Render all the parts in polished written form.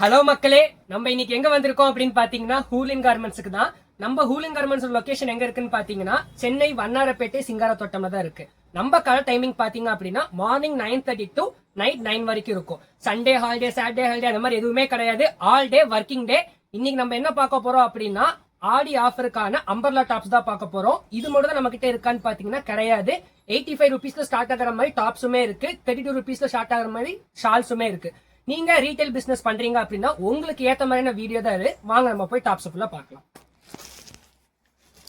Hello மக்களே, நம்ம இன்னைக்கு எங்க வந்திருக்கோம் அப்படின்னு பாத்தீங்கன்னா ஹூலின் கார்மெண்ட்ஸ்க்கு தான். நம்ம ஹூலின் கார்மெண்ட்ஸ் லொகேஷன் எங்க இருக்குன்னு பாத்தீங்கன்னா சென்னை வண்ணாரப்பேட்டை சிங்காரத்தோட்டம்ல தான் இருக்கு. நம்ம கடை டைமிங் பாத்தீங்க அப்படின்னா மார்னிங் 9:30 to நைட் 9 வரைக்கும் இருக்கும். சண்டே ஹாலிடே, சாட்டர்டே ஹாலிடே அந்த மாதிரி எதுவுமே கிடையாது. All day working day. இன்னைக்கு நம்ம என்ன பார்க்க போறோம் அப்படின்னா ஆடி ஆஃபருக்கான அம்பர்லா டாப்ஸ் தான் பார்க்க போறோம். இது மட்டும் தான் நம்ம கிட்ட இருக்கான்னு பாத்தீங்கன்னா கிடையாது. 85 rupeesல ஸ்டார்ட் ஆகிற மாதிரி டாப்ஸுமே இருக்கு. 32 rupeesல ஸ்டார்ட் ஆகிற மாதிரி ஷால்ஸுமே இருக்கு. நீங்க ரீட்டைல் பிசினஸ் பண்றீங்க அப்படின்னா உங்களுக்கு ஏத்த மாதிரியான வீடியோ தான் இது. வாங்க நம்ம போய் டாப்ஸ் ஃபுல்லா பார்க்கலாம்.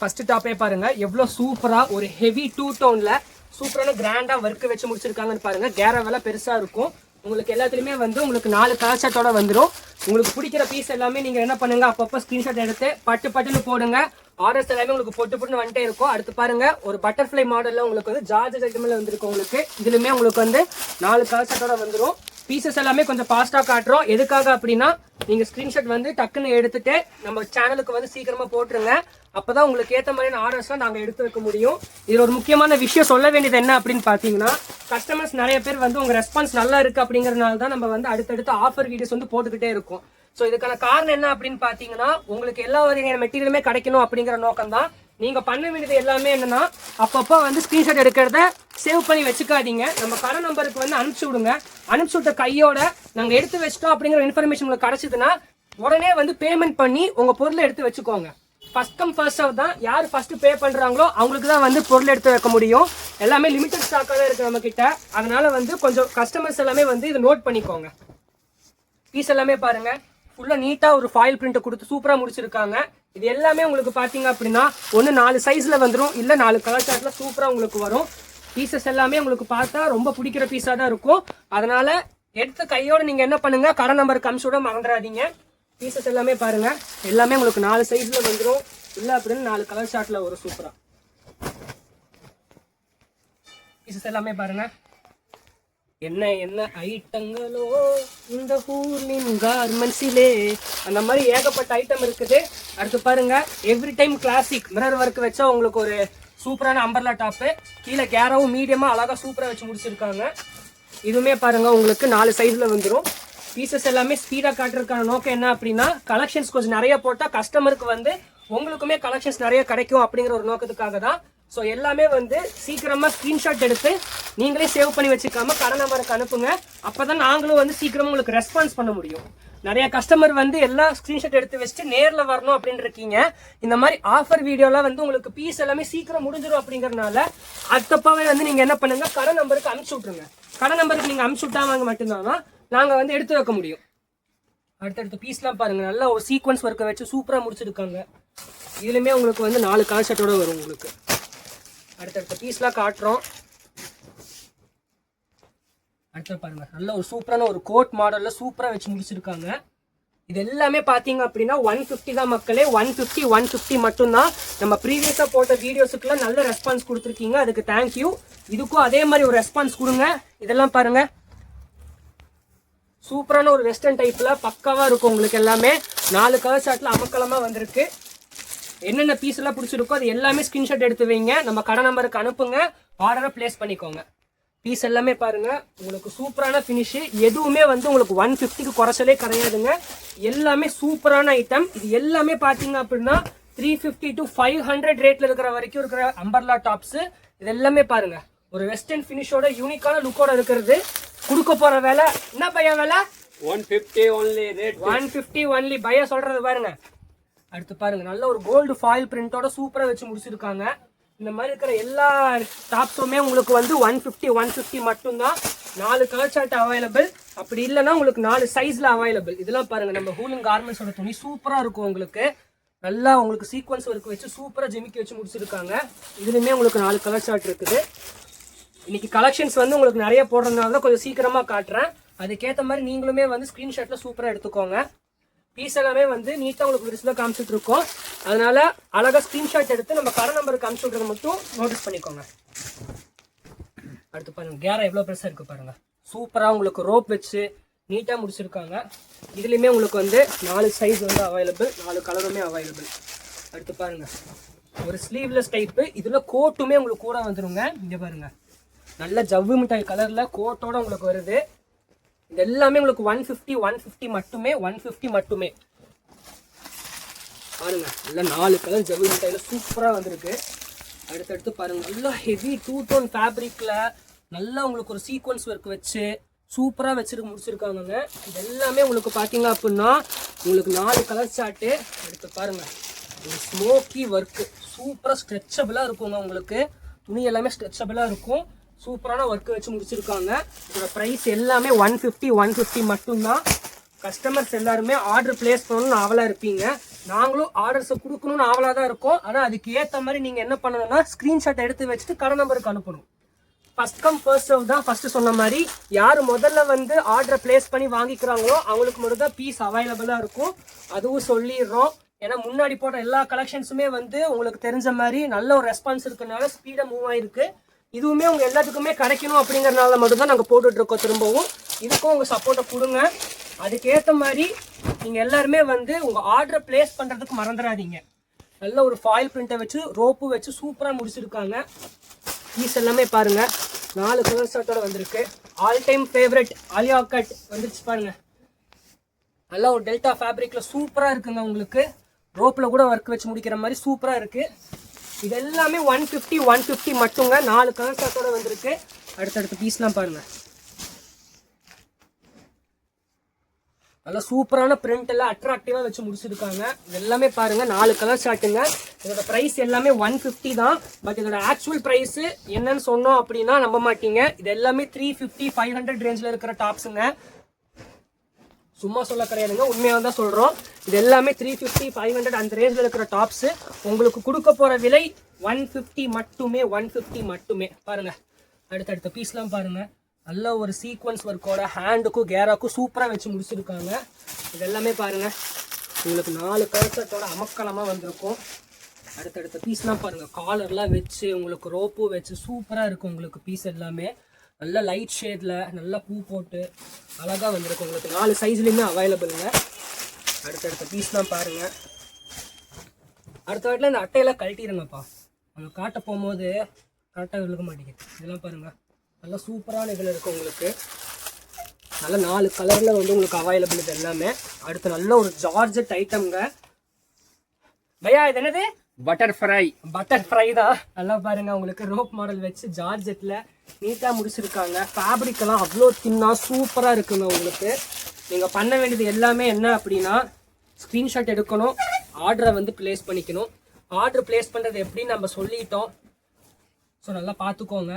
ஃபர்ஸ்ட் டாப்பே பாருங்க, எவ்வளவு சூப்பரா ஒரு ஹெவி டூ டோன்ல சூப்பரான கிராண்டா ஒர்க் வச்சு முடிச்சிருக்காங்கன்னு பாருங்க. கேர வேலை பெருசா இருக்கும். உங்களுக்கு எல்லாத்துலயுமே உங்களுக்கு 4 கலர் ஷர்ட்டோட வந்துடும். உங்களுக்கு பிடிக்கிற பீஸ் எல்லாமே நீங்க என்ன பண்ணுங்க, அப்பப்போ ஸ்கிரீன்ஷாட் எடுத்து பட்டுன்னு போடுங்க. ஆர்டர்ஸ் எல்லாமே உங்களுக்கு பொட்டு வந்துட்டே இருக்கும். அடுத்து பாருங்க, ஒரு பட்டர்ஃபிளை மாடல்ல உங்களுக்கு ஜார்ஜ் ஐட்டம்ல வந்திருக்கு. உங்களுக்கு இதுலயுமே உங்களுக்கு 4 கலர் ஷர்ட்டோட வந்துடும். பீசஸ் எல்லாமே கொஞ்சம் ஃபாஸ்டா காட்டுறோம். எதுக்காக அப்படின்னா நீங்க ஸ்கிரீன்ஷாட் டக்குன்னு எடுத்துட்டு நம்ம சேனலுக்கு சீக்கிரமா போட்டுருங்க. அப்பதான் உங்களுக்கு ஏத்த மாதிரியான ஆர்டர்ஸ் நாங்க எடுத்து வைக்க முடியும். இதுல ஒரு முக்கியமான விஷயம் சொல்ல வேண்டியது என்ன அப்படின்னு பாத்தீங்கன்னா, கஸ்டமர்ஸ் நிறைய பேர் உங்க ரெஸ்பான்ஸ் நல்லா இருக்கு அப்படிங்கறதுனால தான் நம்ம அடுத்தடுத்து ஆஃபர் வீடியோஸ் போட்டுக்கிட்டே இருக்கும். சோ இதுக்கான காரணம் என்ன அப்படின்னு பாத்தீங்கன்னா, உங்களுக்கு எல்லா வகையான மெட்டீரியலுமே கிடைக்கணும் அப்படிங்கிற நோக்கம் தான். நீங்க பண்ண வேண்டியது எல்லாமே என்னன்னா, அப்பப்போ ஸ்கிரீன்ஷாட் எடுக்கிறத சேவ் பண்ணி வச்சுக்காதீங்க. நம்ம கடை நம்பருக்கு அனுப்பிச்சு விடுங்க. அனுப்பிச்சு விட்ட கையோட நாங்க எடுத்து வச்சிட்டோம் அப்படிங்கிற இன்ஃபர்மேஷன் உங்களுக்கு கிடைச்சதுன்னா உடனே பேமெண்ட் பண்ணி உங்க பொருளை எடுத்து வச்சுக்கோங்க. ஃபர்ஸ்ட் கம் ஃபர்ஸ்ட் சர்வ் தான். யார் ஃபர்ஸ்ட் பே பண்றாங்களோ அவங்களுக்கு தான் பொருள் எடுத்து வைக்க முடியும். எல்லாமே லிமிடெட் ஸ்டாக்கா தான் இருக்கு நம்ம கிட்ட. அதனால கொஞ்சம் கஸ்டமர்ஸ் எல்லாமே இதை நோட் பண்ணிக்கோங்க. பீஸ் எல்லாமே பாருங்க, ஃபுல்லா நீட்டா ஒரு ஃபாயில் பிரிண்ட் கொடுத்து சூப்பரா முடிச்சிருக்காங்க. இது எல்லாமே உங்களுக்கு பாத்தீங்க அப்படின்னா 4 சைஸ்ல வந்துடும், இல்ல 4 கலர் சார்ட்ல சூப்பரா உங்களுக்கு வரும். பீசஸ் எல்லாமே உங்களுக்கு பார்த்தா ரொம்ப பிடிக்கிற பீஸா தான் இருக்கும். அதனால எடுத்த கையோட நீங்க என்ன பண்ணுங்க, கடை நம்பருக்கு அனுப்பிச்சு விட மறந்துடாதீங்க. பீசஸ் எல்லாமே பாருங்க, எல்லாமே உங்களுக்கு 4 சைஸ்ல வந்துடும், இல்ல அப்படின்னு 4 கலர் சார்ட்ல வரும். சூப்பரா பீசஸ் எல்லாமே பாருங்க. என்ன என்ன ஐட்டங்களோ இந்த ஹூலின் கார்மெண்ட்ஸிலே, அந்த மாதிரி ஏகப்பட்ட ஐட்டம் இருக்குது. அடுத்து பாருங்க, every time classic mirror work வச்சா உங்களுக்கு ஒரு சூப்பரான அம்பர்லா டாப்பு. கீழே கேரவும் மீடியமா அழகா சூப்பரா வச்சு முடிச்சிருக்காங்க. இதுவுமே பாருங்க உங்களுக்கு 4 சைஸ்ல வந்துடும். பீசஸ் எல்லாமே ஸ்பீடா காட்டுறதுக்கான நோக்கம் என்ன அப்படின்னா, கலெக்ஷன்ஸ் கொஞ்சம் நிறைய போட்டா கஸ்டமருக்கு உங்களுக்குமே கலெக்ஷன்ஸ் நிறைய கிடைக்கும் அப்படிங்கிற ஒரு நோக்கத்துக்காக தான். ஸோ எல்லாமே சீக்கிரமா ஸ்கிரீன்ஷாட் எடுத்து நீங்களே சேவ் பண்ணி வச்சுக்காம கடை நம்பருக்கு அனுப்புங்க. அப்பதான் நாங்களும் சீக்கிரமா உங்களுக்கு ரெஸ்பான்ஸ் பண்ண முடியும். நிறைய கஸ்டமர் எல்லா ஸ்கிரீன்ஷாட் எடுத்து வச்சுட்டு நேர்ல வரணும் அப்படின்னு இருக்கீங்க. இந்த மாதிரி ஆஃபர் வீடியோலாம் உங்களுக்கு பீஸ் எல்லாமே சீக்கிரம் முடிஞ்சிடும் அப்படிங்கறதுனால அடுத்தப்பாவே நீங்க என்ன பண்ணுங்க, கடை நம்பருக்கு அனுப்பிச்சு விட்டுருங்க. கடை நம்பருக்கு நீங்க அனுப்பிச்சு விட்டாங்க மட்டும்தான் நாங்க எடுத்து வைக்க முடியும். அடுத்தடுத்த பீஸ்லாம் பாருங்க, நல்லா ஒரு சீக்வன்ஸ் ஒர்க்கை வச்சு சூப்பரா முடிச்சிருக்காங்க. இதுலயுமே உங்களுக்கு 4 கான்செப்டோட வரும். உங்களுக்கு அடுத்தடுத்த பீஸ்லாம் காட்டுறோம். அடுத்து பாருங்க, நல்ல ஒரு சூப்பரான ஒரு கோட் மாடல்ல சூப்பரா வச்சு முடிச்சிருக்காங்க. இது எல்லாமே பாத்தீங்க அப்படின்னா 150 தான் மக்களே. 150 மட்டும்தான். நம்ம ப்ரீவியஸா போட்ட வீடியோஸுக்குலாம் நல்ல ரெஸ்பான்ஸ் கொடுத்துருக்கீங்க, அதுக்கு தேங்க்யூ. இதுக்கும் அதே மாதிரி ஒரு ரெஸ்பான்ஸ் கொடுங்க. இதெல்லாம் பாருங்க, சூப்பரான ஒரு வெஸ்டர்ன் டைப்ல பக்காவா இருக்கும். உங்களுக்கு எல்லாமே 4 கலர் ஷார்ட்ல அமக்கலமா வந்திருக்கு. என்னென்ன பீஸ் எல்லாம் பிடிச்சிருக்கோ அது எல்லாமே ஸ்கிரீன்ஷாட் எடுத்து வைங்க, நம்ம கடை நம்பருக்கு அனுப்புங்க, ஆர்டரை பிளேஸ் பண்ணிக்கோங்க. பீஸ் எல்லாமே பாருங்க, உங்களுக்கு சூப்பரான பினிஷ். எதுவுமே உங்களுக்கு 150க்கு குறைச்சலே கிடையாதுங்க. எல்லாமே சூப்பரான ஐட்டம். இது எல்லாமே பாத்தீங்க அப்படின்னா 350 to 500 ரேட்ல இருக்கிற வரைக்கும் இருக்கிற அம்பர்லா டாப்ஸ். இது எல்லாமே பாருங்க, ஒரு வெஸ்டர்ன் பினிஷோட யூனிக்கான லுக்கோட இருக்கிறது. கொடுக்க போற வேலை என்ன பையன் வேலை? 150 only rate. 150 only பையா சொல்றது பாருங்க. அடுத்து பாருங்க, நல்ல ஒரு கோல்டு ஃபாயில் பிரிண்டோட சூப்பரா வச்சு முடிச்சிருக்காங்க. இந்த மாதிரி இருக்கிற எல்லா டாப்ஸுமே உங்களுக்கு 150 மட்டும்தான். 4 கலர் சார்ட் அவைலபிள். அப்படி இல்லைன்னா உங்களுக்கு 4 சைஸ்ல அவைலபிள். இதெல்லாம் பாருங்க, நம்ம ஹூலின் கார்மெண்ட்ஸோட துணி சூப்பரா இருக்கும். உங்களுக்கு நல்லா உங்களுக்கு சீக்வன்ஸ் ஒர்க் வச்சு சூப்பரா ஜிமிக்கி வச்சு முடிச்சிருக்காங்க. இதுலயுமே உங்களுக்கு 4 கலர் சார்ட் இருக்குது. இன்னைக்கு கலெக்ஷன்ஸ் உங்களுக்கு நிறைய போடுறதுனால தான் கொஞ்சம் சீக்கிரமா காட்டுறேன். அதுக்கேற்ற மாதிரி நீங்களுமே ஸ்கிரீன்ஷாட்ல சூப்பரா எடுத்துக்கோங்க. பீஸ் எல்லாமே நீட்டா உங்களுக்கு விரிசல காமிச்சிட்டு இருக்கோம். அதனால அழகா ஸ்கிரீன்ஷாட் எடுத்து நம்ம கடை நம்பருக்கு அனுப்பிச்சு விடுறது மட்டும் நோட்டீஸ் பண்ணிக்கோங்க. அடுத்து பாருங்க, கேரா எவ்வளவு பெருசா இருக்கு பாருங்க. சூப்பரா உங்களுக்கு ரோப் வச்சு நீட்டா முடிச்சிருக்காங்க. இதுலயுமே உங்களுக்கு 4 சைஸ் அவைலபிள், 4 கலருமே அவைலபிள். அடுத்து பாருங்க, ஒரு ஸ்லீவ்லெஸ் டைப். இதுல கோட்டுமே உங்களுக்கு கூட வந்துருங்க. இங்க பாருங்க, நல்ல ஜவ்வு மிட்டாய் கலர்ல கோட்டோட உங்களுக்கு வருது. இது எல்லாமே உங்களுக்கு 150 மட்டுமே, 150 மட்டுமே. பாருங்க நல்லா 4 கலர் ஜவுளி டைல சூப்பராக வந்திருக்கு. அடுத்தடுத்து பாருங்க நல்லா ஹெவி 2 டோன் ஃபேப்ரிக்ல நல்லா உங்களுக்கு ஒரு சீக்வன்ஸ் ஒர்க் வச்சு சூப்பராக முடிச்சிருக்காங்க. இது எல்லாமே உங்களுக்கு பார்த்தீங்க அப்படின்னா உங்களுக்கு 4 கலர் சார்ட்டு. அடுத்து பாருங்க ஸ்மோக்கி ஒர்க்கு சூப்பராக ஸ்ட்ரெச்சபிளாக இருக்குங்க. உங்களுக்கு துணி எல்லாமே ஸ்ட்ரெச்சபிளாக இருக்கும். சூப்பரான ஒர்க்கு வச்சு முடிச்சிருக்காங்க. இதோட ப்ரைஸ் எல்லாமே 150 மட்டும்தான். கஸ்டமர்ஸ் எல்லாருமே ஆர்டர் பிளேஸ் பண்ணணும்னு ஆவலாக இருப்பீங்க. நாங்களும் ஆர்டர்ஸை கொடுக்கணும்னு ஆவலாக தான் இருக்கோம். ஆனால் அதுக்கு ஏற்ற மாதிரி நீங்கள் என்ன பண்ணணும்னா ஸ்க்ரீன்ஷாட் எடுத்து வச்சுட்டு கடை நம்பருக்கு அனுப்பணும். ஃபர்ஸ்ட் கம் ஃபர்ஸ்ட் சர்வ் தான். ஃபர்ஸ்ட் சொன்ன மாதிரி யார் முதல்ல வந்து ஆர்டரை பிளேஸ் பண்ணி வாங்கிக்கிறாங்களோ அவங்களுக்கு மட்டும் தான் பீஸ் அவைலபிளாக இருக்கும். அதுவும் சொல்லிடுறோம். ஏன்னா முன்னாடி போட்ட எல்லா கலெக்ஷன்ஸுமே வந்து உங்களுக்கு தெரிஞ்ச மாதிரி நல்ல ஒரு ரெஸ்பான்ஸ் இருக்கனால ஸ்பீடாக மூவ் ஆயிருக்கு. இதுவுமே உங்கள் எல்லாத்துக்குமே கிடைக்கணும் அப்படிங்கிறனால மட்டும்தான் நாங்கள் போட்டுட்ருக்கோம். திரும்பவும் இதுக்கும் உங்கள் சப்போர்ட்டை கொடுங்க. அதுக்கேற்ற மாதிரி நீங்கள் எல்லாருமே வந்து உங்கள் ஆர்டரை பிளேஸ் பண்ணுறதுக்கு மறந்துடாதீங்க. நல்ல ஒரு ஃபாயில் பிரிண்ட்டை வச்சு ரோப்பு வச்சு சூப்பராக முடிச்சிருக்காங்க. பீஸ் எல்லாமே பாருங்க 4 கலர் ஷர்ட்டோட வந்திருக்கு. All time favourite Alia cut வந்துருச்சு பாருங்க. நல்லா ஒரு டெல்டா ஃபேப்ரிக்ல சூப்பராக இருக்குங்க. உங்களுக்கு ரோப்பில் கூட ஒர்க் வச்சு முடிக்கிற மாதிரி சூப்பராக இருக்கு. இது எல்லாமே 150 மட்டுங்க. 4 கலர் ஷர்ட்டோட வந்திருக்கு. அடுத்தடுத்த பீஸ்லாம் பாருங்க. நல்லா சூப்பரான பிரிண்ட் எல்லாம் அட்ராக்டிவாக வச்சு முடிச்சிருக்காங்க. இது எல்லாமே பாருங்க 4 கலர் ஷார்ட்டுங்க. இதோட ப்ரைஸ் எல்லாமே 150 தான். பட் இதோட ஆக்சுவல் ப்ரைஸ் என்னன்னு சொன்னோம் அப்படின்னா நம்ப மாட்டீங்க. இது எல்லாமே 350 500 ரேஞ்சில் இருக்கிற டாப்ஸுங்க. சும்மா சொல்ல கிடையாதுங்க, உண்மையாக தான் சொல்கிறோம். இது எல்லாமே 350 500 அந்த ரேஞ்சில் இருக்கிற டாப்ஸு. உங்களுக்கு கொடுக்க போகிற விலை 150 மட்டுமே. 150 மட்டுமே. பாருங்க அடுத்தடுத்த பீஸ்லாம் பாருங்க. நல்ல ஒரு சீக்வன்ஸ் ஒர்க்கோட ஹேண்டுக்கும் கேராக்கும் சூப்பராக வச்சு முடிச்சிருக்காங்க. இது எல்லாமே பாருங்க உங்களுக்கு 4 கலர் ஷர்ட்டோட அமக்கலமாக வந்திருக்கும். அடுத்தடுத்த பீஸ்லாம் பாருங்க காலர்லாம் வச்சு உங்களுக்கு ரோப்பு வச்சு சூப்பராக இருக்கும். உங்களுக்கு பீஸ் எல்லாமே நல்ல லைட் ஷேடில் நல்லா பூ போட்டு அழகாக வந்திருக்கும். உங்களுக்கு 4 சைஸ்லையுமே அவைலபிளுங்க. அடுத்தடுத்த பீஸ்லாம் பாருங்க. அடுத்த வாட்டில் இந்த அட்டையெல்லாம் கழட்டிடுங்கப்பா. அவங்க காட்ட போகும்போது கரெக்டாக விழுக மாட்டேங்குது. இதெல்லாம் பாருங்க நல்லா சூப்பரான இதில் இருக்குது. உங்களுக்கு நல்ல 4 கலரில் வந்து உங்களுக்கு அவைலபிள் இது எல்லாமே. அடுத்து நல்ல ஒரு ஜார்ஜெட் ஐட்டம்ங்க. பையா இது என்னது? பட்டர்ஃப்ரை தான். நல்லா பாருங்க உங்களுக்கு ரோப் மாடல் வச்சு ஜார்ஜெட்டில் நீட்டாக முடிச்சிருக்காங்க. ஃபேப்ரிக் எல்லாம் அவ்வளோ தின்னாக சூப்பராக இருக்குங்க. உங்களுக்கு நீங்கள் பண்ண வேண்டியது எல்லாமே என்ன அப்படின்னா ஸ்க்ரீன்ஷாட் எடுக்கணும், ஆர்டரை வந்து பிளேஸ் பண்ணிக்கணும். ஆர்டர் பிளேஸ் பண்ணுறது எப்படின்னு நம்ம சொல்லிட்டோம். ஸோ நல்லா பார்த்துக்கோங்க.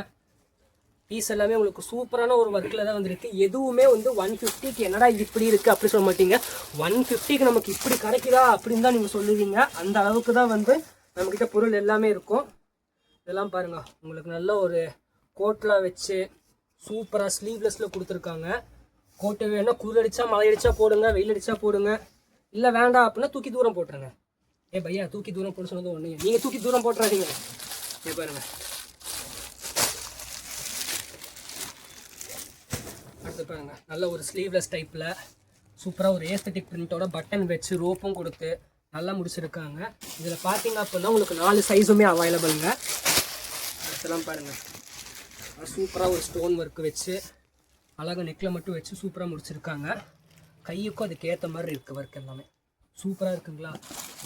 பீஸ் எல்லாமே உங்களுக்கு சூப்பரான ஒரு ஒர்க்கில் தான் வந்துருக்கு. எதுவுமே வந்து 150க்கு என்னடா இப்படி இருக்குது அப்படி சொல்ல மாட்டீங்க. 150க்கு நமக்கு இப்படி கிடைக்குதா அப்படின்னு தான் நீங்கள் சொல்லுவீங்க. அந்த அளவுக்கு தான் வந்து நம்மக்கிட்ட பொருள் எல்லாமே இருக்கும். இதெல்லாம் பாருங்கள் உங்களுக்கு நல்ல ஒரு கோட்லாம் வச்சு சூப்பராக ஸ்லீவ்லெஸில் கொடுத்துருக்காங்க. கோட்டு வேணால் குளிர் அடித்தா மழை அடித்தா போடுங்க, வெயில் அடித்தா போடுங்க. இல்லை வேண்டாம் அப்படின்னா தூக்கி தூரம் போட்டுருங்க. பையா தூக்கி தூரம் போட சொன்னது ஒன்று, நீங்கள் தூக்கி தூரம் போட்டுறாதீங்க. பாருங்கள் பாருங்க நல்ல ஒரு ஸ்லீவ்லெஸ் டைப்பில் சூப்பராக ஒரு ஏஸ்தட்டிக் பிரிண்டோட பட்டன் வச்சு ரோப்பும் கொடுத்து நல்லா முடிச்சிருக்காங்க. இதில் பார்த்தீங்க அப்படின்னா உங்களுக்கு 4 சைஸுமே அவைலபிளுங்க. அதெல்லாம் பாருங்கள் சூப்பராக ஒரு ஸ்டோன் ஒர்க் வச்சு அழகாக நெக்கில் மட்டும் வச்சு சூப்பராக முடிச்சிருக்காங்க. கையுக்கும் அதுக்கு ஏற்ற மாதிரி இருக்குது ஒர்க் எல்லாமே சூப்பராக இருக்குங்களா.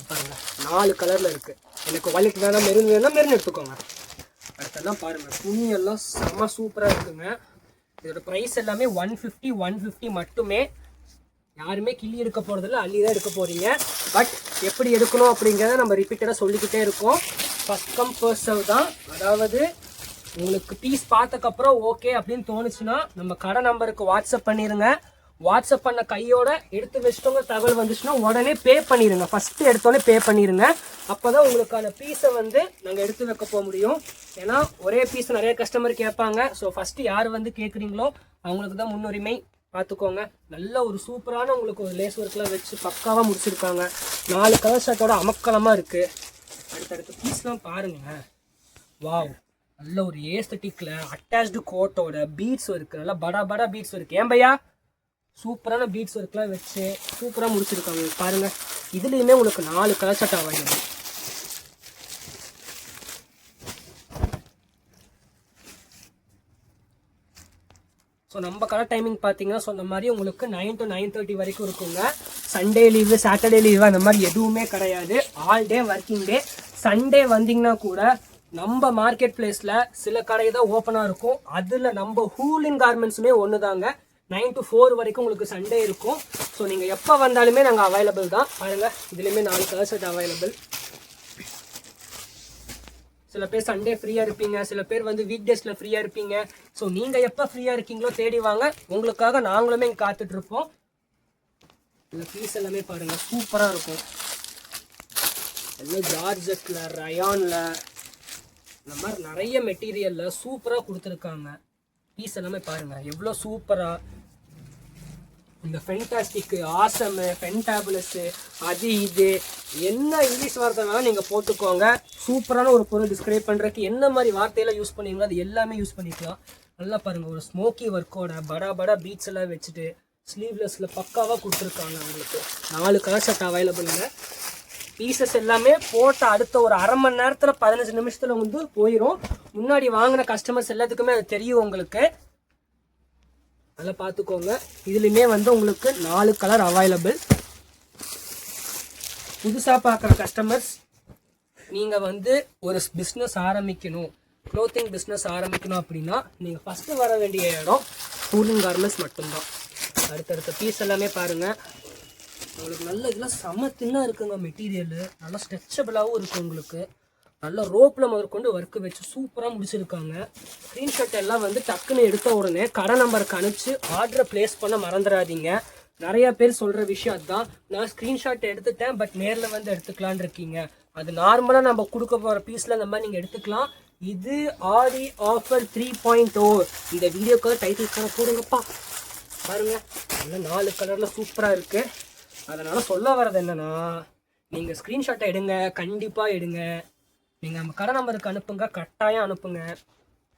பாருங்கள் 4 கலரில் இருக்குது. எனக்கு வலிக்கு வேணால் மெரூன் வேணால் மெரூன் எடுத்துக்கோங்க. அடுத்தெல்லாம் பாருங்கள் துணியெல்லாம் செம்ம சூப்பராக இருக்குங்க. இதோட ப்ரைஸ் எல்லாமே 150 மட்டுமே. யாருமே கிள்ளி எடுக்க போகிறதில்ல, அள்ளி தான் எடுக்க போகிறீங்க. பட் எப்படி எடுக்கணும் அப்படிங்கிறத நம்ம ரிப்பீட்டடாக சொல்லிக்கிட்டே இருக்கோம். ஃபர்ஸ்ட் கம் ஃபர்ஸ்ட் சர்வ் தான். அதாவது உங்களுக்கு பீஸ் பார்த்ததுக்கப்புறம் ஓகே அப்படின்னு தோணுச்சுன்னா நம்ம கடை நம்பருக்கு வாட்ஸ்அப் பண்ணிடுங்க. வாட்ஸ்அப் பண்ண கையோட எடுத்து வச்சுட்டோங்க தகவல் வந்துச்சுன்னா உடனே பே பண்ணிடுங்க. ஃபஸ்ட்டு எடுத்தோடனே பே பண்ணிடுங்க. அப்போ தான் உங்களுக்கான பீஸை வந்து நாங்கள் எடுத்து வைக்க போக முடியும். ஏன்னா ஒரே பீஸ் நிறைய கஸ்டமர் கேட்பாங்க. ஸோ ஃபஸ்ட்டு யார் வந்து கேட்குறீங்களோ அவங்களுக்கு தான் முன்னுரிமை. பார்த்துக்கோங்க நல்ல ஒரு சூப்பரான உங்களுக்கு ஒரு லேஸ் ஒர்க்லாம் வச்சு பக்காவாக முடிச்சிருக்காங்க. 4 கலர் ஷர்ட்டோட அமக்கலமாக இருக்குது. அடுத்தடுத்த பீஸ்லாம் பாருங்கள். வாவ் நல்ல ஒரு ஏஸ்தட்டிக்கில் அட்டாச்டு கோட்டோட பீட்ஸ் இருக்குது. நல்லா படா பீட்ஸ் இருக்குது. ஏன் பையா சூப்பரான பீட்ஸ் ஒர்க்லாம் வச்சு சூப்பராக முடிச்சிருக்காங்க. பாருங்கள் இதுலேயுமே உங்களுக்கு 4 கலர் ஷர்ட் அவைலபிள். ஸோ நம்ம கடை டைமிங் பார்த்தீங்கன்னா சொன்ன மாதிரி உங்களுக்கு 9 to 9:30 வரைக்கும் இருக்குங்க. சண்டே லீவு சாட்டர்டே லீவு அந்த மாதிரி எதுவுமே கிடையாது. All day working day. Sunday வந்தீங்கன்னா கூட நம்ம மார்க்கெட் பிளேஸில் சில கடை தான் ஓப்பனாக இருக்கும். அதில் நம்ம ஹூலின் கார்மெண்ட்ஸுமே ஒன்று தாங்க. 9 to 4 வரைக்கும் உங்களுக்கு சண்டே இருக்கும். ஸோ நீங்கள் எப்போ வந்தாலுமே நாங்கள் அவைலபிள் தான். பாருங்கள், இதுலேயுமே 4 கலர் செட் அவைலபிள். சில பேர் சண்டே ஃப்ரீயாக இருப்பீங்க, சில பேர் வந்து வீக் டேஸில் ஃப்ரீயாக இருப்பீங்க. ஸோ நீங்கள் எப்போ ஃப்ரீயாக இருக்கீங்களோ தேடி வாங்க, உங்களுக்காக நாங்களுமே இங்கே காத்துட்ருப்போம். இந்த பீஸ் எல்லாமே பாருங்கள், சூப்பராக இருக்கும். எல்லாம் ஜார்ஜெட்டில், ரயானில், இந்த மாதிரி நிறைய மெட்டீரியலில் சூப்பராக கொடுத்துருக்காங்க. பீஸ் எல்லாமே பாருங்கள் எவ்வளோ சூப்பராக. இந்த ஃபென்டாஸ்டிக்கு, ஆசமு, ஃபென்டாபுலஸு, அது இது என்ன இங்கிலீஷ் வார்த்தை வேணாலும் நீங்கள் போட்டுக்கோங்க. சூப்பரான ஒரு பொருள் டிஸ்கிரைப் பண்ணுறதுக்கு என்ன மாதிரி வார்த்தையெல்லாம் யூஸ் பண்ணுவீங்களோ அது எல்லாமே யூஸ் பண்ணிக்கலாம். நல்லா பாருங்கள், ஒரு ஸ்மோக்கி ஒர்க்கோட படா பீட்ஸ் எல்லாம் வச்சுட்டு ஸ்லீவ்லெஸில் பக்காவாக கொடுத்துருக்காங்க. உங்களுக்கு 4 கலர் செட் அவைலபிளுங்க. பீசஸ் எல்லாமே போட்ட அடுத்த ஒரு அரை மணி நேரத்தில் 15 நிமிஷத்தில் வந்து போயிடும். முன்னாடி வாங்கின கஸ்டமர்ஸ் எல்லாத்துக்குமே அது தெரியும் உங்களுக்கு. நல்லா பார்த்துக்கோங்க. இதுலேயுமே வந்து உங்களுக்கு 4 கலர் அவைலபிள். புதுசாக பார்க்குற கஸ்டமர்ஸ், நீங்கள் வந்து ஒரு பிஸ்னஸ் ஆரம்பிக்கணும், க்ளோத்திங் பிஸ்னஸ் ஆரம்பிக்கணும் அப்படின்னா நீங்கள் ஃபஸ்ட்டு வர வேண்டிய இடம் ஹூலின் கார்மெண்ட்ஸ் மட்டும்தான். அடுத்தடுத்த பீஸ் எல்லாமே பாருங்கள், உங்களுக்கு நல்ல இதெல்லாம் செம்ம தின்னாக இருக்குங்க. மெட்டீரியலு நல்லா ஸ்ட்ரெச்சபிளாகவும் இருக்குது. உங்களுக்கு நல்ல ரோப்பில் முதற்கொண்டு ஒர்க்கு வச்சு சூப்பராக முடிச்சிருக்காங்க. ஸ்க்ரீன்ஷாட் எல்லாம் வந்து டக்குன்னு எடுத்த உடனே கடை நம்பருக்கு அனுப்பிச்சு ஆர்டரை ப்ளேஸ் பண்ண மறந்துடாதீங்க. நிறைய பேர் சொல்கிற விஷயம் அதுதான், நான் ஸ்க்ரீன்ஷாட் எடுத்துட்டேன் பட் நேரில் வந்து எடுத்துக்கலான் இருக்கீங்க. அது நார்மலாக நம்ம கொடுக்க போகிற பீஸில் இந்த மாதிரி நீங்கள் எடுத்துக்கலாம். இது ஆடி ஆஃபர் 3.0. இந்த வீடியோக்காக டைட்டில் போடுங்கப்பா. பாருங்கள், நல்லா 4 கலரில் சூப்பராக இருக்குது. அதனால் சொல்ல வர்றது என்னென்னா, நீங்கள் ஸ்க்ரீன்ஷாட்டை எடுங்க, கண்டிப்பாக எடுங்க. நீங்கள் நம்ம கடை நம்பருக்கு அனுப்புங்க, கட்டாயம் அனுப்புங்க.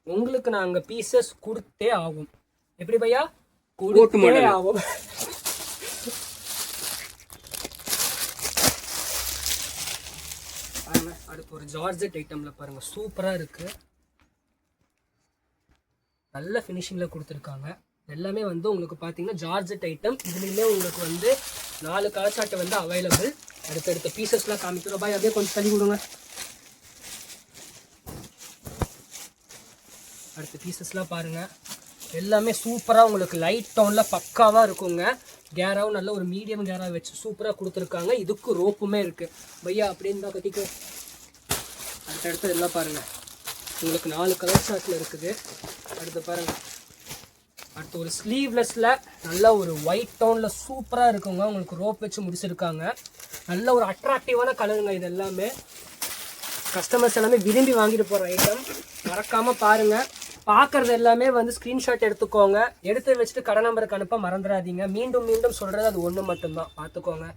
உங்களுக்கு நாங்கள் பீசஸ் கொடுத்தே ஆகும். எப்படி பையா? கொடுத்தே ஆகும். பாருங்க, அடுத்து ஒரு ஜார்ஜெட் ஐட்டமில் பாருங்கள், சூப்பராக இருக்குது. நல்ல ஃபினிஷிங்கில் கொடுத்துருக்காங்க. எல்லாமே வந்து உங்களுக்கு பார்த்தீங்கன்னா ஜார்ஜெட் ஐட்டம். இதுலேயுமே உங்களுக்கு வந்து 4 கலர் சார்ட் வந்து அவைலபிள். அடுத்தடுத்த பீசஸ்லாம் காமிக்கிறோம். பாய் அப்படியே கொஞ்சம் தள்ளி கொடுங்க. அடுத்த பீசஸ்லாம் பாருங்கள், எல்லாமே சூப்பராக உங்களுக்கு லைட் டவுனில் பக்காவாக இருக்குங்க. கேராவும் நல்ல ஒரு மீடியம் கேராக வச்சு சூப்பராக கொடுத்துருக்காங்க. இதுக்கு ரோப்புமே இருக்குது. பையா அப்படின்னு தான் கட்டிக்க. அடுத்தடுத்து எல்லாம் பாருங்கள், உங்களுக்கு 4 கலர் சார்ட்டில் இருக்குது. அடுத்து பாருங்கள், அடுத்து ஒரு ஸ்லீவ்லெஸில் நல்ல ஒரு ஒயிட் டவுனில் சூப்பராக இருக்குங்க. உங்களுக்கு ரோப் வச்சு முடிச்சிருக்காங்க. நல்ல ஒரு அட்ராக்டிவான கலருங்க. இது எல்லாமே கஸ்டமர்ஸ் எல்லாமே விரும்பி வாங்கிட்டு போகிற ஐட்டம். மறக்காமல் பாருங்கள். பார்க்குறது எல்லாமே வந்து ஸ்க்ரீன்ஷாட் எடுத்துக்கோங்க. எடுத்து வச்சுட்டு கடை நம்பருக்கு அனுப்ப மறந்துடாதீங்க. மீண்டும் மீண்டும் சொல்கிறது அது ஒன்று மட்டும்தான், பார்த்துக்கோங்க.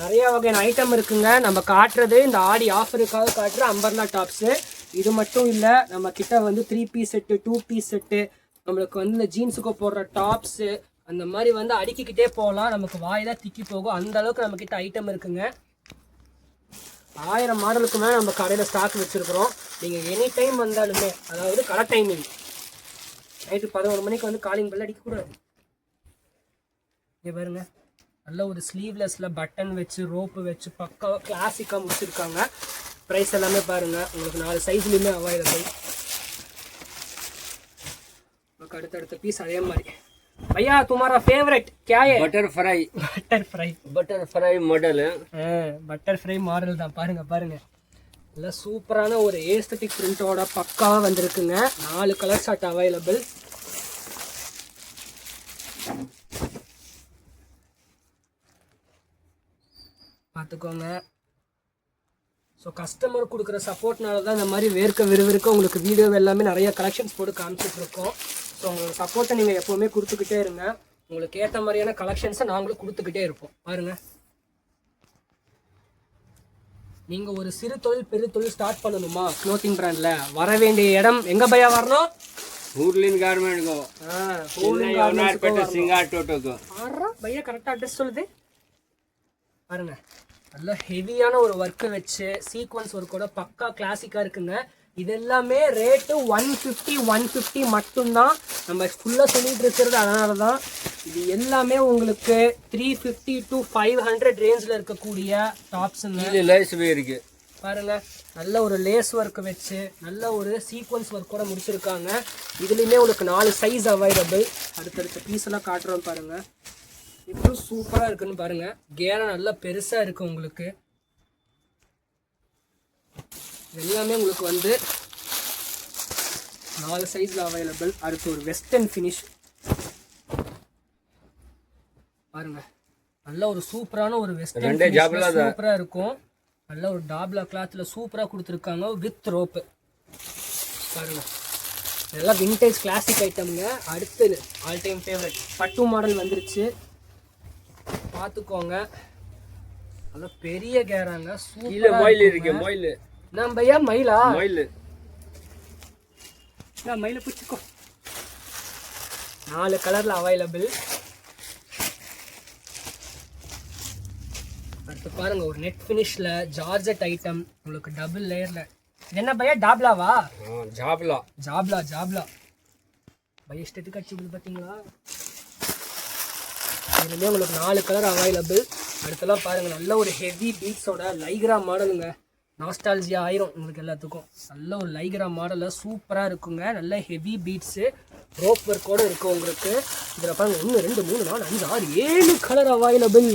நிறையா வகையான ஐட்டம் இருக்குங்க. நம்ம காட்டுறது இந்த ஆடி ஆஃபருக்காக காட்டுற அம்பர்லா டாப்ஸு. இது மட்டும் இல்லை, நம்ம கிட்ட வந்து 3 பீஸ் செட்டு, 2 பீஸ் செட்டு, நம்மளுக்கு வந்து இந்த ஜீன்ஸுக்கு போடுற டாப்ஸு, அந்த மாதிரி வந்து அடுக்கிக்கிட்டே போகலாம். நமக்கு வாய் தான் திக்கி போகும், அந்த அளவுக்கு நம்மக்கிட்ட ஐட்டம் இருக்குங்க. 1000 மாடலுக்கு மேலே நம்ம கடையில் ஸ்டாக் வச்சுருக்குறோம். நீங்கள் எனி டைம் வந்தாலுமே, அதாவது கடை டைமிங் நைட்டு 11 மணிக்கு வந்து காலிங் பெல் அடிக்கக்கூடாது. இங்கே பாருங்க, நல்ல ஒரு ஸ்லீவ்லெஸில் பட்டன் வச்சு ரோப்பு வச்சு பக்காவாக கிளாசிக்காக முடிச்சிருக்காங்க. ப்ரைஸ் எல்லாமே பாருங்கள், உங்களுக்கு 4 சைஸ்லையுமே அவைலபிள். உங்களுக்கு அடுத்தடுத்த பீஸ் அதே மாதிரி. भैया तुम्हारा फेवरेट क्या है? बटर फ्राई मॉडल है. பட்டர் ஃப்ரை மாடல் தான். பாருங்க பாருங்க, நல்லா சூப்பரான ஒரு ஏஸ்தட்டிக் பிரிண்டோட பக்காவா வந்திருக்குங்க. 4 கலர் ஷார்ட் அவைலபிள். பார்த்துக்கோங்க. ஸோ கஸ்டமர் கொடுக்குற சப்போர்ட்னால தான் இந்த மாதிரி விறுவிறுக்க உங்களுக்கு வீடியோ எல்லாமே நிறைய கலெக்ஷன்ஸ் போட்டு காமிச்சிட்ருக்கோம். ஸோ உங்களோட சப்போர்ட்டை நீங்கள் எப்போவுமே கொடுத்துக்கிட்டே இருங்க. உங்களுக்கு ஏற்ற மாதிரியான கலெக்ஷன்ஸை நாங்களும் கொடுத்துக்கிட்டே இருப்போம். பாருங்கள், நீங்கள் ஒரு சிறு தொழில் பெரு தொழில் ஸ்டார்ட் பண்ணணுமா க்ளோத்திங் பிராண்டில், வர வேண்டிய இடம் எங்கே பையா வரணும்? ஹூலின் கார்மெண்ட் கோ. ஹூலின் கார்மெண்ட் சிங்கார் டோட்டோக்கு. பையா கரெக்டாக அட்ரஸ் சொல்லுது பாருங்கள். நல்ல ஹெவியான ஒரு ஒர்க்கு வச்சு சீக்வன்ஸ் ஒர்க்கோட பக்கா கிளாசிக்காக இருக்குங்க. இது எல்லாமே ரேட்டு 150 மட்டும்தான். நம்ம ஃபுல்லாக சொல்லிட்டு இருக்கிறது அதனால தான். இது எல்லாமே உங்களுக்கு 350 to 500 ரேஞ்சில் இருக்கக்கூடிய டாப்ஸுங்க. லேஸ் இருக்கு பாருங்க, நல்ல ஒரு லேஸ் ஒர்க் வச்சு நல்ல ஒரு சீக்வன்ஸ் ஒர்க் கூட முடிச்சிருக்காங்க. இதுலேயுமே உங்களுக்கு 4 சைஸ் அவைலபிள். அடுத்தடுத்த பீஸ் எல்லாம் காட்டுறோம் பாருங்க. இப்போ சூப்பராக இருக்குன்னு பாருங்க. கேரம் நல்லா பெருசாக இருக்கு உங்களுக்கு. எல்லாமே உங்களுக்கு வந்து 4 சைஸில் அவைலபிள். அடுத்து ஒரு வெஸ்டர்ன் ஃபினிஷ் பாருங்க. நல்ல ஒரு சூப்பரான ஒரு வெஸ்டர்ன் சூப்பராக இருக்கும். நல்ல ஒரு டாப்லா கிளாத்தில் சூப்பராக கொடுத்துருக்காங்க வித் ரோப்பு பாருங்க. இதெல்லாம் விண்டேஜ் கிளாசிக் ஐட்டம்ங்க. அடுத்தது ஆல் டைம் ஃபேவரட் பட்டு மாடல் வந்துருச்சு, பார்த்துக்கோங்க. நல்லா பெரிய கேராங்க. சூப்பர் மயில் இருக்கு. மயில் நம்ம பையா மயிலா? மயில் மயில பிடிச்சிக்கோ. 4 கலரில் அவைலபிள். அடுத்து பாருங்க, ஒரு நெட் ஃபினிஷ்ல ஜார்ஜெட் ஐட்டம் உங்களுக்கு டபுள் லேயர்ல. என்ன பையா டாப்லாவா? ஜாப்லா ஜாப்லா ஜாப்லா பையா இஷ்டத்துக்கு அடிச்சு பார்த்தீங்களா? இதுலேயே உங்களுக்கு 4 கலர் அவைலபிள். அடுத்தெல்லாம் பாருங்க, நல்ல ஒரு ஹெவி பீட்ஸோட லைக்ரா மாடலுங்க. நாஸ்டாலஜியா ஆயிரும் உங்களுக்கு எல்லாத்துக்கும். நல்ல ஒரு லைக்ரா மாடலில் சூப்பராக இருக்குங்க. நல்ல ஹெவி பீட்ஸு ரோப் ஒர்க்கோடு இருக்கும் உங்களுக்கு. இதில் பாருங்க 1 2 3 4 5 6 7 கலர் அவைலபிள்.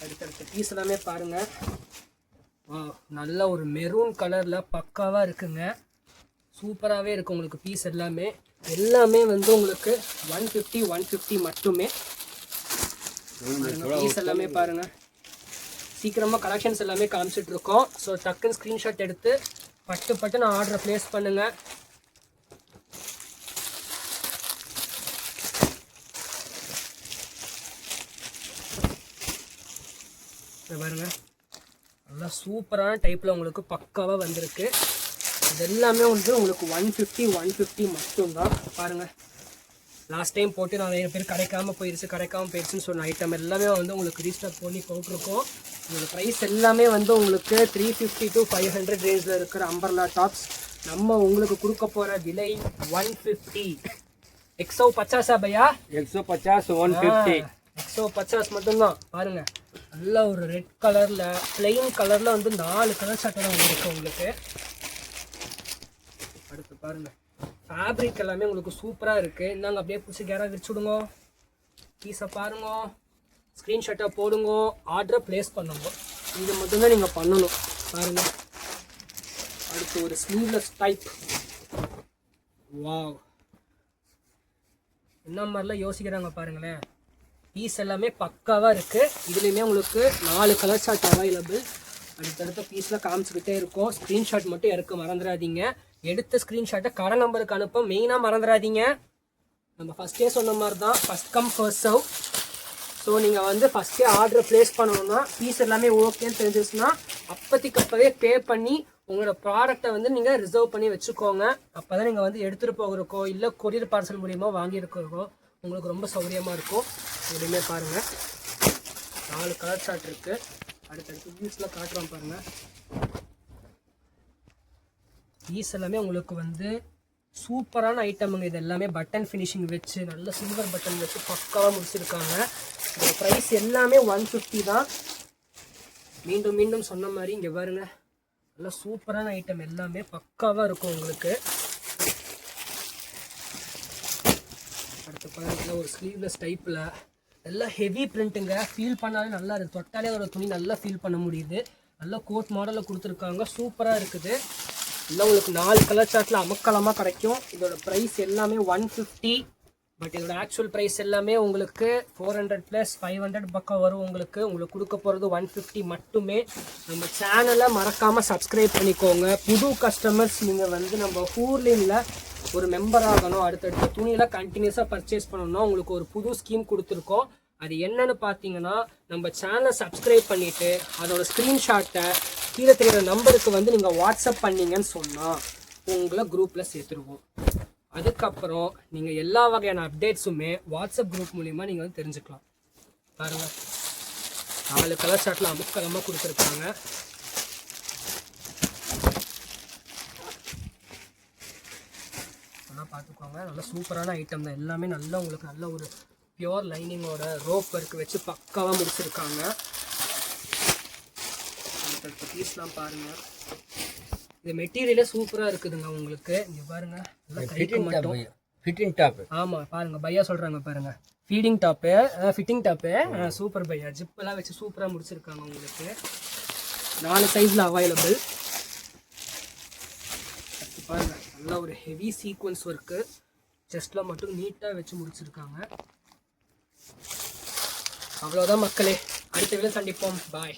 அடுத்தடுத்த பீஸ் எல்லாமே பாருங்க. நல்ல ஒரு மெரூன் கலரில் பக்காவாக இருக்குங்க. சூப்பராகவே இருக்கும் உங்களுக்கு பீஸ் எல்லாமே. எல்லாமே வந்து உங்களுக்கு 150 மட்டுமே. பீஸ் எல்லாமே பாருங்க. சீக்கிரமாக கலெக்ஷன்ஸ் எல்லாமே காமிச்சிட்டு இருக்கோம். ஸோ டக்குன்னு ஸ்க்ரீன்ஷாட் எடுத்து பட்டு நான் ஆர்டரை ப்ளேஸ் பண்ணுங்க. பாருங்க, நல்லா சூப்பரான டைப்பில் உங்களுக்கு பக்காவாக வந்திருக்கு. இது எல்லாமே வந்து உங்களுக்கு 150 மட்டும்தான். பாருங்கள், லாஸ்ட் டைம் போட்டு நிறைய பேர் கிடைக்காம போயிடுச்சுன்னு சொன்ன ஐட்டம் எல்லாமே வந்து உங்களுக்கு ரீஸ்டாக் பண்ணி போட்டிருக்கோம். இதோட ப்ரைஸ் எல்லாமே வந்து உங்களுக்கு 350 to 500 ரேஞ்சில் இருக்கிற அம்பர்லா டாப்ஸ். நம்ம உங்களுக்கு கொடுக்க போகிற விலை 150. 150 பையா? 150 150 150 மட்டும்தான். பாருங்க, நல்ல ஒரு ரெட் கலரில் பிளெயின் கலரில் வந்து 4 கலர் சட்டை வந்துருக்கு உங்களுக்கு. அடுத்து பாருங்க, ஃபேப்ரிக் எல்லாமே உங்களுக்கு சூப்பராக இருக்குது. இந்தாங்க அப்படியே பிடிச்சி கேராக விரிச்சுடுங்க. பீஸை பாருங்க, ஸ்க்ரீன்ஷாட்டை போடுங்க, ஆர்டரை ப்ளேஸ் பண்ணுங்க. இது மட்டும்தான் நீங்கள் பண்ணணும். பாருங்கள், அடுத்து ஒரு ஸ்லீவ்லெஸ் டைப். வாவ், என்ன மாதிரிலாம் யோசிக்கிறாங்க பாருங்களேன். பீஸ் எல்லாமே பக்காவாக இருக்குது. இதுலேயுமே உங்களுக்கு 4 கலர் ஷார்ட் அவைலபிள். அடுத்தடுத்த பீஸில் காமிச்சிக்கிட்டே இருக்கும். ஸ்க்ரீன்ஷாட் மட்டும் எடுக்க மறந்துடாதீங்க. எடுத்த ஸ்க்ரீன்ஷாட்டை கடை நம்பருக்கு அனுப்ப மெயினாக மறந்துடாதீங்க. நம்ம ஃபஸ்ட்டே சொன்ன மாதிரி தான், first come first serve. So நீங்கள் வந்து ஃபஸ்ட்டே ஆர்டரை ப்ளேஸ் பண்ணணும்னா பீஸ் எல்லாமே ஓகேன்னு தெரிஞ்சிச்சுன்னா அப்போவே பே பண்ணி உங்களோட ப்ராடக்டை வந்து நீங்கள் ரிசர்வ் பண்ணி வச்சுக்கோங்க. அப்போ தான் நீங்கள் வந்து எடுத்துகிட்டு போகிறக்கோ இல்லை கொரியர் பார்சல் மூலிமா வாங்கியிருக்கிறக்கோ உங்களுக்கு ரொம்ப சௌகரியமாக இருக்கும். எதுவுமே பாருங்கள், 4 கலர் ஷார்ட் இருக்குது. அடுத்தடுத்து பீஸில் காட்டுறோம் பாருங்கள். பீஸ் எல்லாமே உங்களுக்கு வந்து சூப்பரான ஐட்டமுங்க. இது எல்லாமே பட்டன் ஃபினிஷிங் வச்சு நல்ல சில்வர் பட்டன் வச்சு பக்காவாக முடிச்சிருக்காங்க. இந்த ப்ரைஸ் எல்லாமே 150 தான். மீண்டும் மீண்டும் சொன்ன மாதிரி இங்கே பாருங்க, நல்ல சூப்பரான ஐட்டம் எல்லாமே பக்காவாக இருக்கும் உங்களுக்கு. அடுத்து பாருங்க, ஒரு ஸ்லீவ்லெஸ் டைப்பில் நல்லா ஹெவி பிரிண்ட்டுங்க. ஃபீல் பண்ணாலே நல்லா இருக்குது. தொட்டாலே அதோட துணி நல்லா ஃபீல் பண்ண முடியுது. நல்லா கோட் மாடலில் கொடுத்துருக்காங்க. சூப்பராக இருக்குது. இல்லை உங்களுக்கு 4 கலர் சார்ட்டில் அமக்கலமாக கிடைக்கும். இதோட ப்ரைஸ் எல்லாமே 150. பட் இதோட ஆக்சுவல் ப்ரைஸ் எல்லாமே உங்களுக்கு 400 + 500 பக்கம் வரும். உங்களுக்கு கொடுக்க போகிறது 150 மட்டுமே. நம்ம சேனலை மறக்காமல் சப்ஸ்கிரைப் பண்ணிக்கோங்க. புது கஸ்டமர்ஸ் நீங்கள் வந்து நம்ம ஹூர்லினில் ஒரு மெம்பர் ஆகணும். அடுத்தடுத்த துணியில் கண்டினியூஸாக பர்ச்சேஸ் பண்ணணும்னா உங்களுக்கு ஒரு புது ஸ்கீம் கொடுத்துருக்கோம். அது என்னன்னு பார்த்தீங்கன்னா, நம்ம சேனலை சப்ஸ்கிரைப் பண்ணிவிட்டு அதோட ஸ்க்ரீன்ஷாட்டை கீழே தெரிகிற நம்பருக்கு வந்து நீங்கள் வாட்ஸ்அப் பண்ணீங்கன்னு சொன்னால் உங்களை குரூப்பில் சேர்த்துருவோம். அதுக்கப்புறம் நீங்கள் எல்லா வகையான அப்டேட்ஸுமே வாட்ஸ்அப் குரூப் மூலிமா நீங்கள் வந்து தெரிஞ்சுக்கலாம். பாருங்கள், 4 கலர் ஷார்ட்டில் அமுக்கலமாக கொடுத்துருக்காங்க. பார்த்துக்கோங்க. நல்லா சூப்பரான ஐட்டம் தான் எல்லாமே. நல்லா உங்களுக்கு நல்ல ஒரு பியோர் லைனிங்கோட ரோப் ஒர்க் வச்சு பக்காவாக முடிச்சிருக்காங்க. அடுத்த பீஸ்லாம் பாருங்கள். இது மெட்டீரியலே சூப்பராக இருக்குதுங்க உங்களுக்கு. இங்கே பாருங்க நல்லா கைக்கு மட்டும் ஃபிட்டிங் டாப். ஆமாம் பாருங்க பையா சொல்கிறாங்க பாருங்க. Feeding top fitting top super பையா. ஜிப்பெல்லாம் வச்சு சூப்பராக முடிச்சிருக்காங்க உங்களுக்கு. 4 சைஸில் அவைலபிள். பாருங்க நல்லா ஒரு ஹெவி சீக்வன்ஸ் ஒர்க்கு. செஸ்ட்டில் மட்டும் நீட்டாக வச்சு முடிச்சிருக்காங்க. அவ்வளோதான் மக்களே. அடுத்த வேலை சந்திப்போம். பாய்.